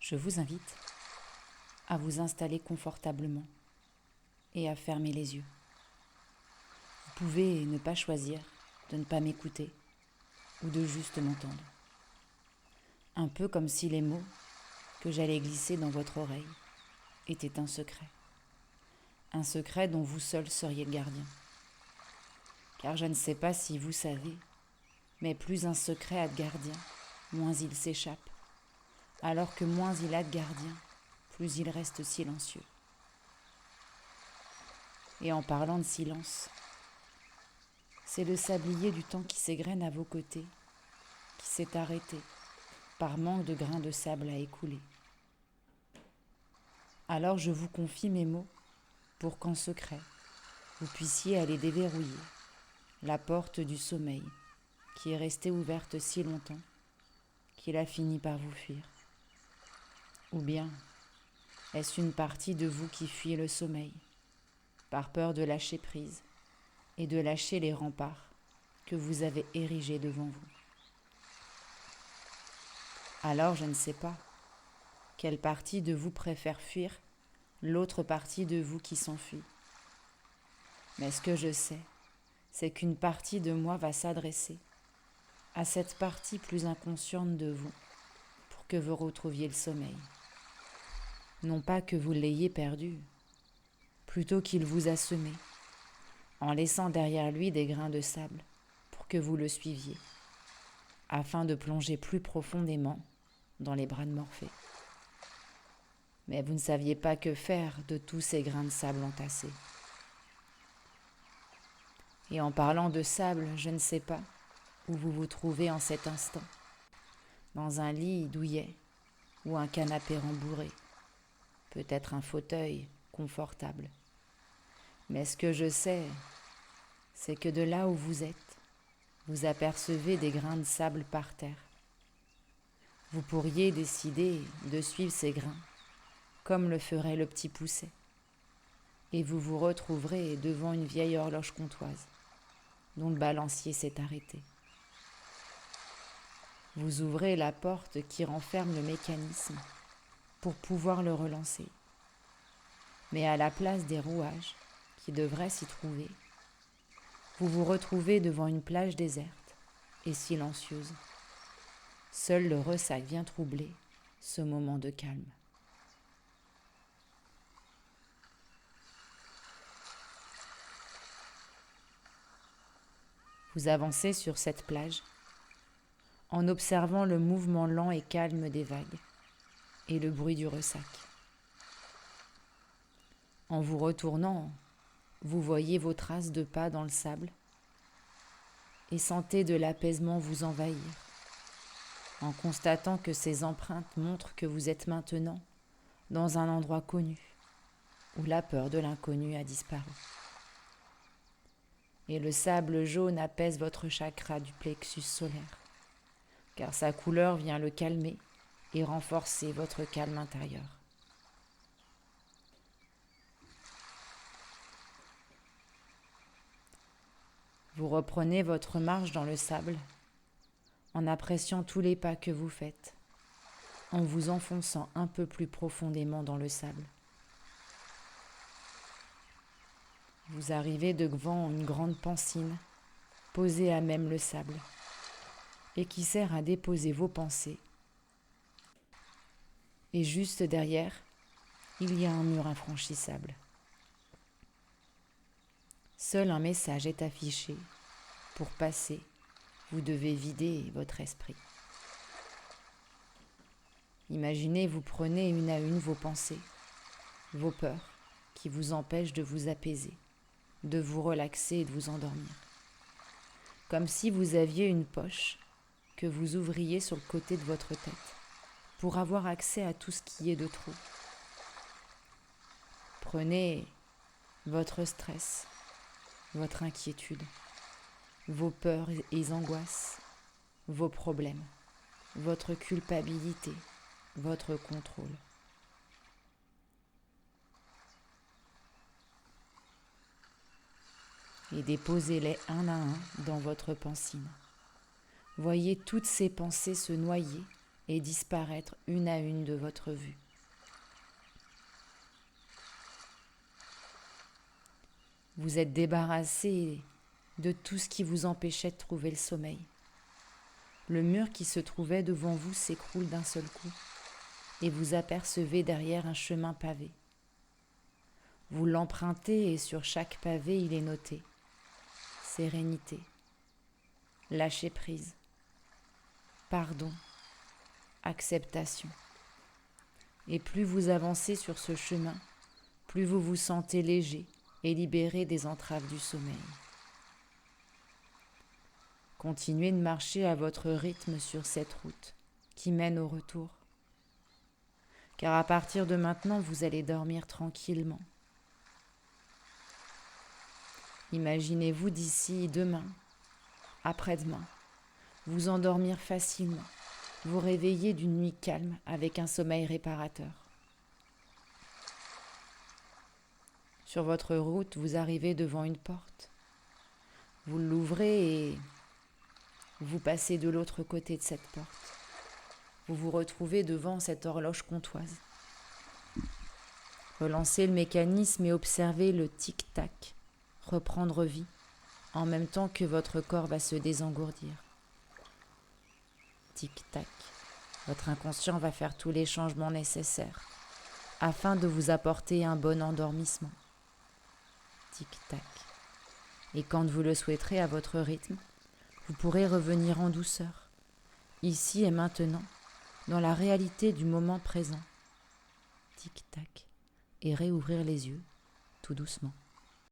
Je vous invite à vous installer confortablement et à fermer les yeux. Vous pouvez ne pas choisir de ne pas m'écouter ou de juste m'entendre. Un peu comme si les mots que j'allais glisser dans votre oreille étaient un secret. Un secret dont vous seul seriez le gardien. Car je ne sais pas si vous savez, mais plus un secret a de gardien, moins il s'échappe. Alors que moins il a de gardien, plus il reste silencieux. Et en parlant de silence, c'est le sablier du temps qui s'égrène à vos côtés, qui s'est arrêté par manque de grains de sable à écouler. Alors je vous confie mes mots pour qu'en secret, vous puissiez aller déverrouiller la porte du sommeil qui est restée ouverte si longtemps qu'il a fini par vous fuir. Ou bien, est-ce une partie de vous qui fuit le sommeil, par peur de lâcher prise et de lâcher les remparts que vous avez érigés devant vous? Alors je ne sais pas quelle partie de vous préfère fuir l'autre partie de vous qui s'enfuit. Mais ce que je sais, c'est qu'une partie de moi va s'adresser à cette partie plus inconsciente de vous pour que vous retrouviez le sommeil. Non pas que vous l'ayez perdu, plutôt qu'il vous a semé, en laissant derrière lui des grains de sable pour que vous le suiviez, afin de plonger plus profondément dans les bras de Morphée. Mais vous ne saviez pas que faire de tous ces grains de sable entassés. Et en parlant de sable, je ne sais pas où vous vous trouvez en cet instant, dans un lit douillet ou un canapé rembourré, peut-être un fauteuil confortable. Mais ce que je sais, c'est que de là où vous êtes, vous apercevez des grains de sable par terre. Vous pourriez décider de suivre ces grains, comme le ferait le petit Pousset, et vous vous retrouverez devant une vieille horloge comptoise, dont le balancier s'est arrêté. Vous ouvrez la porte qui renferme le mécanisme pour pouvoir le relancer. Mais à la place des rouages qui devraient s'y trouver, vous vous retrouvez devant une plage déserte et silencieuse. Seul le ressac vient troubler ce moment de calme. Vous avancez sur cette plage en observant le mouvement lent et calme des vagues et le bruit du ressac. En vous retournant, vous voyez vos traces de pas dans le sable et sentez de l'apaisement vous envahir, en constatant que ces empreintes montrent que vous êtes maintenant dans un endroit connu, où la peur de l'inconnu a disparu. Et le sable jaune apaise votre chakra du plexus solaire, car sa couleur vient le calmer et renforcer votre calme intérieur. Vous reprenez votre marche dans le sable en appréciant tous les pas que vous faites, en vous enfonçant un peu plus profondément dans le sable. Vous arrivez devant une grande pancine posée à même le sable et qui sert à déposer vos pensées. Et juste derrière, il y a un mur infranchissable. Seul un message est affiché. Pour passer, vous devez vider votre esprit. Imaginez, vous prenez une à une vos pensées, vos peurs qui vous empêchent de vous apaiser, de vous relaxer et de vous endormir. Comme si vous aviez une poche que vous ouvriez sur le côté de votre tête pour avoir accès à tout ce qui est de trop. Prenez votre stress, votre inquiétude, vos peurs et angoisses, vos problèmes, votre culpabilité, votre contrôle. Et déposez-les un à un dans votre pancine. Voyez toutes ces pensées se noyer et disparaître une à une de votre vue. Vous êtes débarrassé de tout ce qui vous empêchait de trouver le sommeil. Le mur qui se trouvait devant vous s'écroule d'un seul coup et vous apercevez derrière un chemin pavé. Vous l'empruntez et sur chaque pavé il est noté sérénité, lâcher prise, pardon, acceptation. Et plus vous avancez sur ce chemin, plus vous vous sentez léger et libéré des entraves du sommeil. Continuez de marcher à votre rythme sur cette route qui mène au retour. Car à partir de maintenant, vous allez dormir tranquillement. Imaginez-vous d'ici demain, après-demain, vous endormir facilement, vous réveiller d'une nuit calme avec un sommeil réparateur. Sur votre route, vous arrivez devant une porte. Vous l'ouvrez et vous passez de l'autre côté de cette porte. Vous vous retrouvez devant cette horloge comptoise. Relancez le mécanisme et observez le tic-tac reprendre vie en même temps que votre corps va se désengourdir. Tic-tac, votre inconscient va faire tous les changements nécessaires afin de vous apporter un bon endormissement. Tic-tac. Et quand vous le souhaiterez à votre rythme, vous pourrez revenir en douceur, ici et maintenant, dans la réalité du moment présent. Tic-tac. Et réouvrir les yeux, tout doucement.